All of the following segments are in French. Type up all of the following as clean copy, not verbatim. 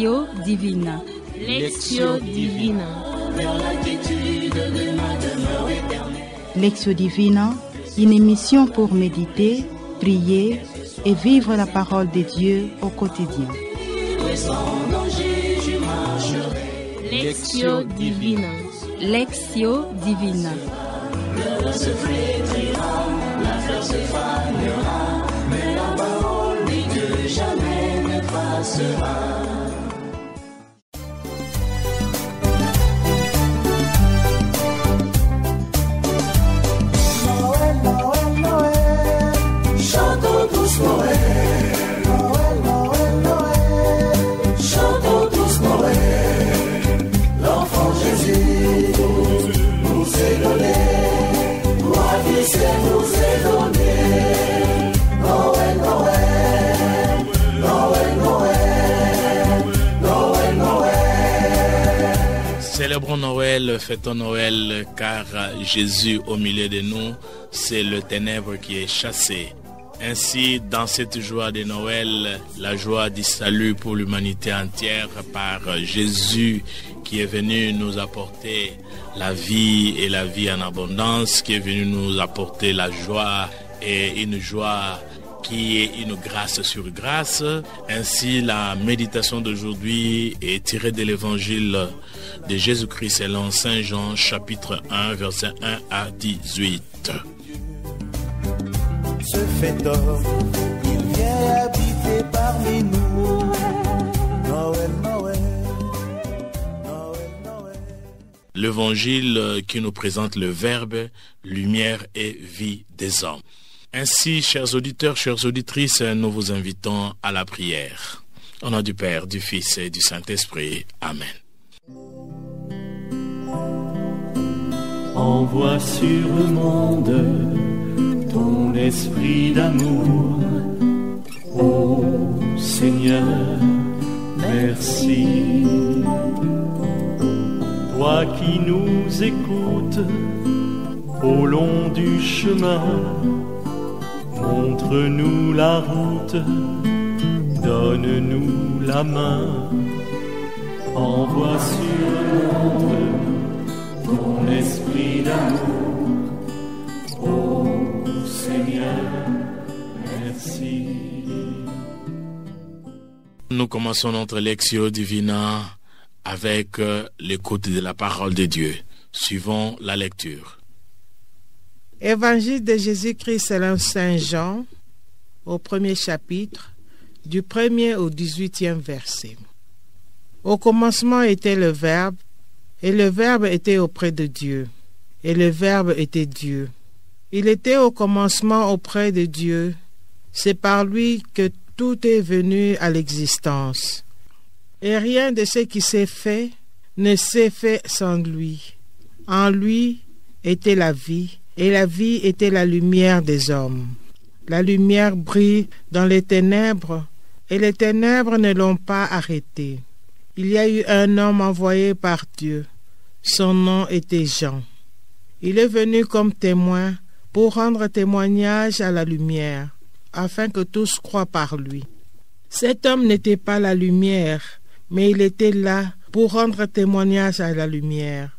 Lectio Divina. Lectio Divina. Lectio Divina, une émission pour méditer, prier et vivre la parole de Dieu au quotidien. Lectio Divina. Lectio Divina. Le se flétrira, la fleur se fanera, mais la parole dit que jamais ne passera. Noël, Noël, Noël, chantons tous Noël. Noël, Noël, Noël, chantons tous Noël. L'enfant Jésus nous est donné. Nous est donné. Noël, Noël, Noël, Noël, Noël, Noël. Célébrons Noël, fêtons Noël, car Jésus au milieu de nous, c'est le ténèbre qui est chassé. Ainsi, dans cette joie de Noël, la joie du salut pour l'humanité entière par Jésus qui est venu nous apporter la vie et la vie en abondance, qui est venu nous apporter la joie et une joie qui est une grâce sur grâce. Ainsi, la méditation d'aujourd'hui est tirée de l'évangile de Jésus-Christ selon Saint Jean, chapitre 1, versets 1 à 18. Ce fait d'or, il vient habiter parmi nous. Noël, Noël, Noël, Noël. L'évangile qui nous présente le Verbe, lumière et vie des hommes. Ainsi, chers auditeurs, chères auditrices, nous vous invitons à la prière. Au nom du Père, du Fils et du Saint-Esprit. Amen. Envoie sur le monde ton esprit d'amour, ô Seigneur, merci. Toi qui nous écoutes au long du chemin, montre-nous la route, donne-nous la main. Envoie sur le monde ton esprit d'amour, ô Seigneur, merci. Nous commençons notre Lectio Divina avec l'écoute de la parole de Dieu. Suivons la lecture. Évangile de Jésus-Christ selon Saint Jean, au premier chapitre, du 1er au 18e verset. Au commencement était le Verbe, et le Verbe était auprès de Dieu, et le Verbe était Dieu. Il était au commencement auprès de Dieu, c'est par lui que tout est venu à l'existence. Et rien de ce qui s'est fait ne s'est fait sans lui. En lui était la vie, et la vie était la lumière des hommes. La lumière brille dans les ténèbres, et les ténèbres ne l'ont pas arrêté. Il y a eu un homme envoyé par Dieu. Son nom était Jean. Il est venu comme témoin pour rendre témoignage à la lumière, afin que tous croient par lui. Cet homme n'était pas la lumière, mais il était là pour rendre témoignage à la lumière.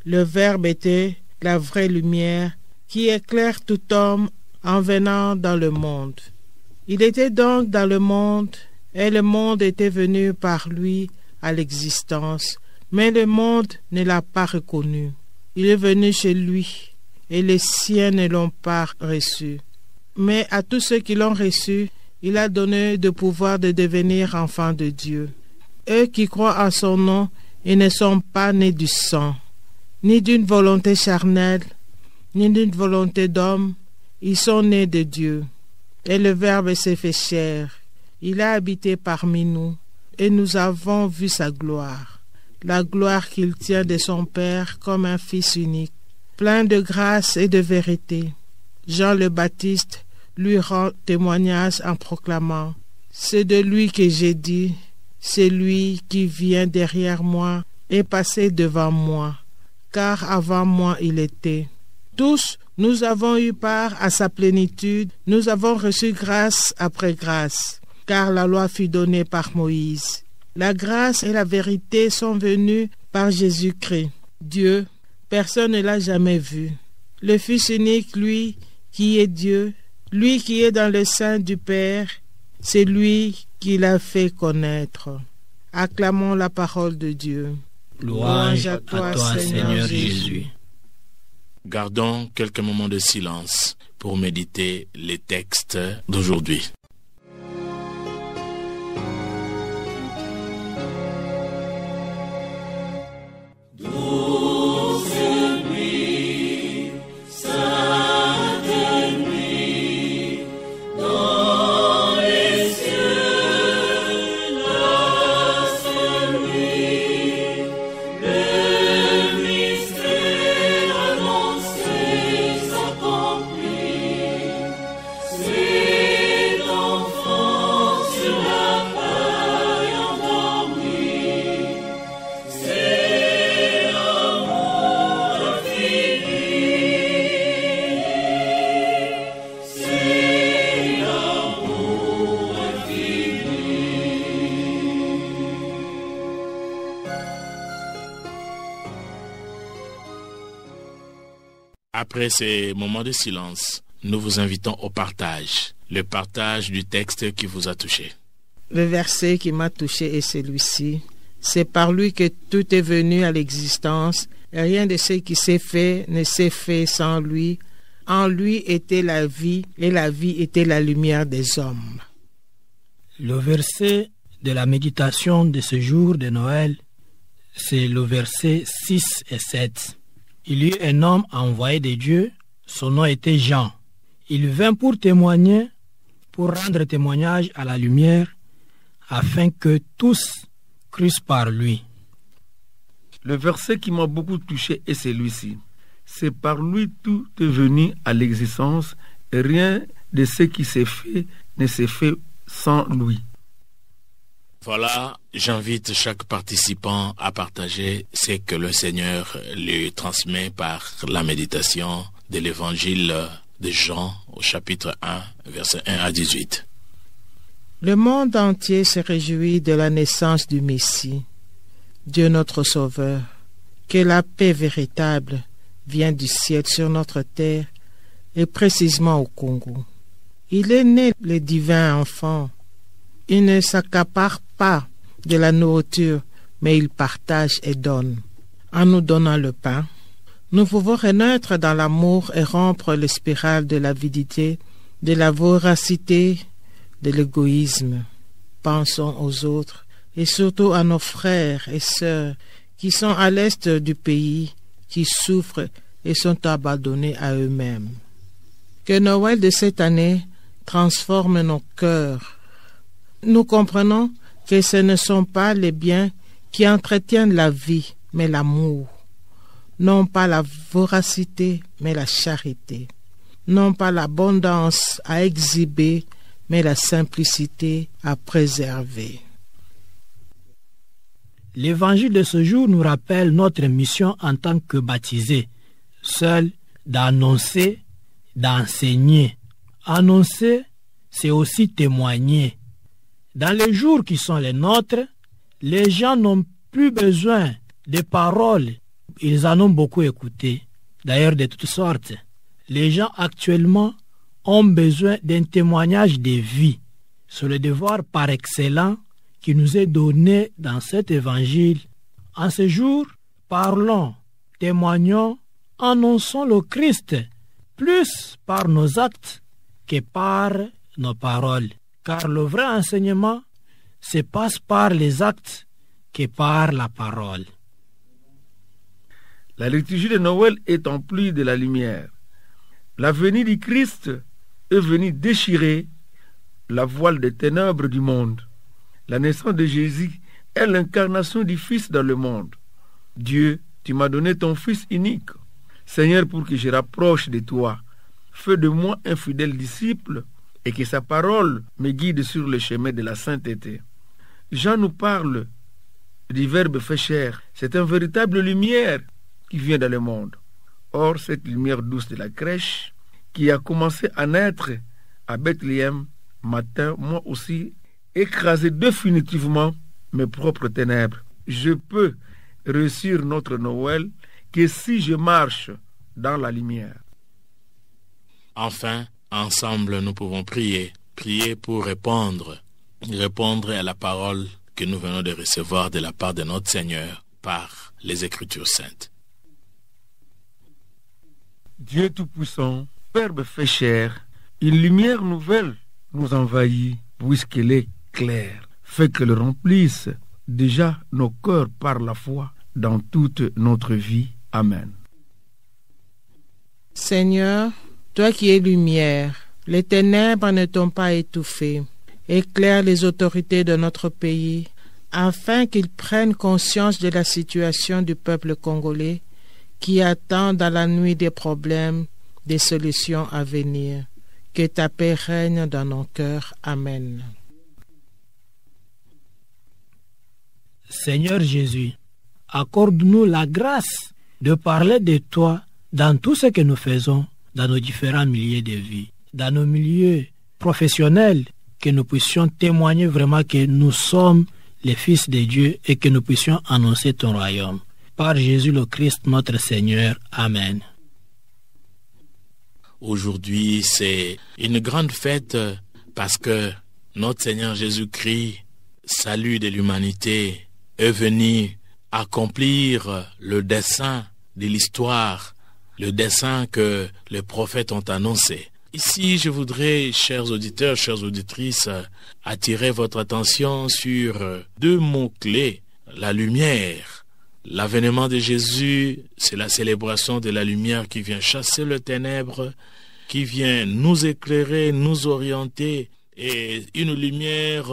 Le Verbe était la vraie lumière qui éclaire tout homme en venant dans le monde. Il était donc dans le monde, et le monde était venu par lui à l'existence, mais le monde ne l'a pas reconnu. Il est venu chez lui, et les siens ne l'ont pas reçu. Mais à tous ceux qui l'ont reçu, il a donné le pouvoir de devenir enfants de Dieu. Eux qui croient en son nom, ils ne sont pas nés du sang, ni d'une volonté charnelle, ni d'une volonté d'homme, ils sont nés de Dieu. Et le Verbe s'est fait chair. Il a habité parmi nous, et nous avons vu sa gloire, la gloire qu'il tient de son Père comme un Fils unique, plein de grâce et de vérité. Jean le Baptiste lui rend témoignage en proclamant « C'est de lui que j'ai dit, c'est lui qui vient derrière moi et passé devant moi, car avant moi il était. » Tous, nous avons eu part à sa plénitude, nous avons reçu grâce après grâce, car la loi fut donnée par Moïse. La grâce et la vérité sont venues par Jésus-Christ. Dieu, personne ne l'a jamais vu. Le Fils unique, lui, qui est Dieu, lui qui est dans le sein du Père, c'est lui qui l'a fait connaître. Acclamons la parole de Dieu. Louange à toi, Seigneur Jésus. Gardons quelques moments de silence pour méditer les textes d'aujourd'hui. Après ces moments de silence, nous vous invitons au partage, le partage du texte qui vous a touché. Le verset qui m'a touché est celui-ci. C'est par lui que tout est venu à l'existence, et rien de ce qui s'est fait ne s'est fait sans lui. En lui était la vie, et la vie était la lumière des hommes. Le verset de la méditation de ce jour de Noël, c'est le verset 6 et 7. Il y eut un homme envoyé de Dieu, son nom était Jean. Il vint pour témoigner, pour rendre témoignage à la lumière, afin que tous crussent par lui. Le verset qui m'a beaucoup touché est celui-ci. C'est par lui tout est venu à l'existence, et rien de ce qui s'est fait ne s'est fait sans lui. Voilà, j'invite chaque participant à partager ce que le Seigneur lui transmet par la méditation de l'évangile de Jean au chapitre 1, versets 1 à 18. Le monde entier se réjouit de la naissance du Messie, Dieu notre Sauveur. Que la paix véritable vienne du ciel sur notre terre et précisément au Congo. Il est né le divin enfant. Il ne s'accapare pas de la nourriture, mais il partage et donne. En nous donnant le pain, nous pouvons renaître dans l'amour et rompre les spirales de l'avidité, de la voracité, de l'égoïsme. Pensons aux autres et surtout à nos frères et sœurs qui sont à l'est du pays, qui souffrent et sont abandonnés à eux-mêmes. Que Noël de cette année transforme nos cœurs. Nous comprenons que ce ne sont pas les biens qui entretiennent la vie, mais l'amour. Non pas la voracité, mais la charité. Non pas l'abondance à exhiber, mais la simplicité à préserver. L'évangile de ce jour nous rappelle notre mission en tant que baptisés, seul d'annoncer, d'enseigner. Annoncer, c'est aussi témoigner. Dans les jours qui sont les nôtres, les gens n'ont plus besoin de paroles. Ils en ont beaucoup écouté, d'ailleurs de toutes sortes. Les gens actuellement ont besoin d'un témoignage de vie. C'est le devoir par excellence qui nous est donné dans cet évangile. En ce jour, parlons, témoignons, annonçons le Christ, plus par nos actes que par nos paroles. Car le vrai enseignement se passe par les actes que par la parole. La liturgie de Noël est emplie de la lumière. La venue du Christ est venue déchirer la voile des ténèbres du monde. La naissance de Jésus est l'incarnation du Fils dans le monde. Dieu, tu m'as donné ton Fils unique. Seigneur, pour que je rapproche de toi, fais de moi un fidèle disciple et que sa parole me guide sur le chemin de la sainteté. Jean nous parle du Verbe fait chair. C'est une véritable lumière qui vient dans le monde. Or, cette lumière douce de la crèche, qui a commencé à naître à Bethléem, matin, moi aussi, écrasé définitivement mes propres ténèbres. Je peux réussir notre Noël que si je marche dans la lumière. Enfin, ensemble, nous pouvons prier. Prier pour répondre à la parole que nous venons de recevoir de la part de notre Seigneur par les Écritures saintes. Dieu Tout-Puissant, Verbe fait chair, une lumière nouvelle nous envahit, puisqu'elle est claire, fait qu'elle remplisse déjà nos cœurs par la foi dans toute notre vie. Amen. Seigneur, toi qui es lumière, les ténèbres ne t'ont pas étouffé. Éclaire les autorités de notre pays, afin qu'ils prennent conscience de la situation du peuple congolais qui attend dans la nuit des problèmes des solutions à venir. Que ta paix règne dans nos cœurs. Amen. Seigneur Jésus, accorde-nous la grâce de parler de toi dans tout ce que nous faisons dans nos différents milieux de vie, dans nos milieux professionnels, que nous puissions témoigner vraiment que nous sommes les fils de Dieu et que nous puissions annoncer ton royaume. Par Jésus le Christ, notre Seigneur. Amen. Aujourd'hui, c'est une grande fête parce que notre Seigneur Jésus-Christ, salut de l'humanité, est venu accomplir le dessein de l'histoire, le dessein que les prophètes ont annoncé. Ici, je voudrais, chers auditeurs, chères auditrices, attirer votre attention sur deux mots-clés. La lumière. L'avènement de Jésus, c'est la célébration de la lumière qui vient chasser le ténèbre, qui vient nous éclairer, nous orienter. Et une lumière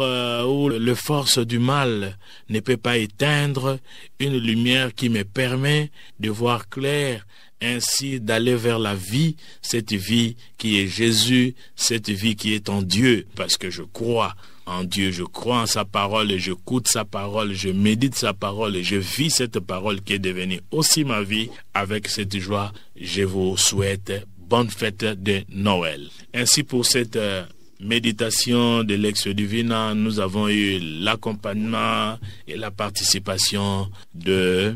où les forces du mal ne peut pas éteindre, une lumière qui me permet de voir clair, ainsi d'aller vers la vie, cette vie qui est Jésus, cette vie qui est en Dieu, parce que je crois en Dieu, je crois en sa parole, j'écoute sa parole, je médite sa parole et je vis cette parole qui est devenue aussi ma vie. Avec cette joie, je vous souhaite bonne fête de Noël. Ainsi pour cette méditation de Lectio Divina, nous avons eu l'accompagnement et la participation de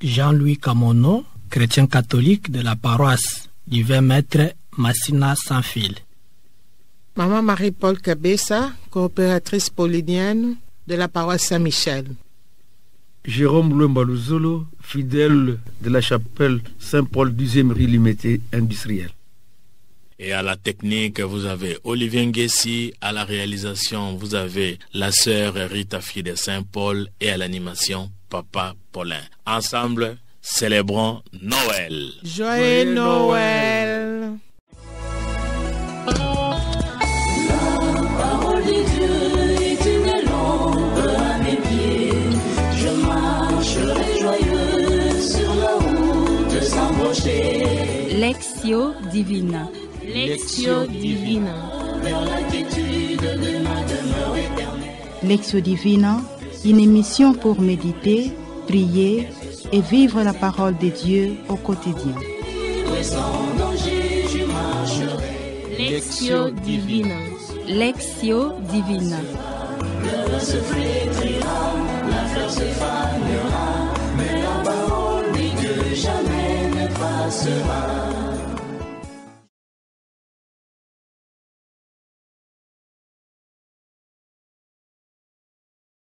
Jean-Louis Camono, chrétien catholique de la paroisse du 20 mètres Massina sans fil. Maman Marie-Paul Cabessa, coopératrice paulinienne de la paroisse Saint-Michel. Jérôme Louembaluzolo, fidèle de la chapelle Saint-Paul 10e rue Limité industrielle. Et à la technique, vous avez Olivier Nguessi. À la réalisation, vous avez la sœur Rita Fille de Saint-Paul. Et à l'animation, Papa Paulin. Ensemble, célébrons Noël. Joyeux Noël. La parole de Dieu est une lampe à mes pieds. Je marcherai joyeux sur la route sans broncher. Lectio Divina. Lectio Divina. Vers la quiétude de ma demeure éternelle. Lectio Divina, une émission pour méditer, prier et vivre la parole de Dieu au quotidien. Libre et sans danger, je marcherai. Lectio Divina. Lectio Divina. Le vent se flétrira, la fleur se fanera, mais la parole dit que jamais ne passera.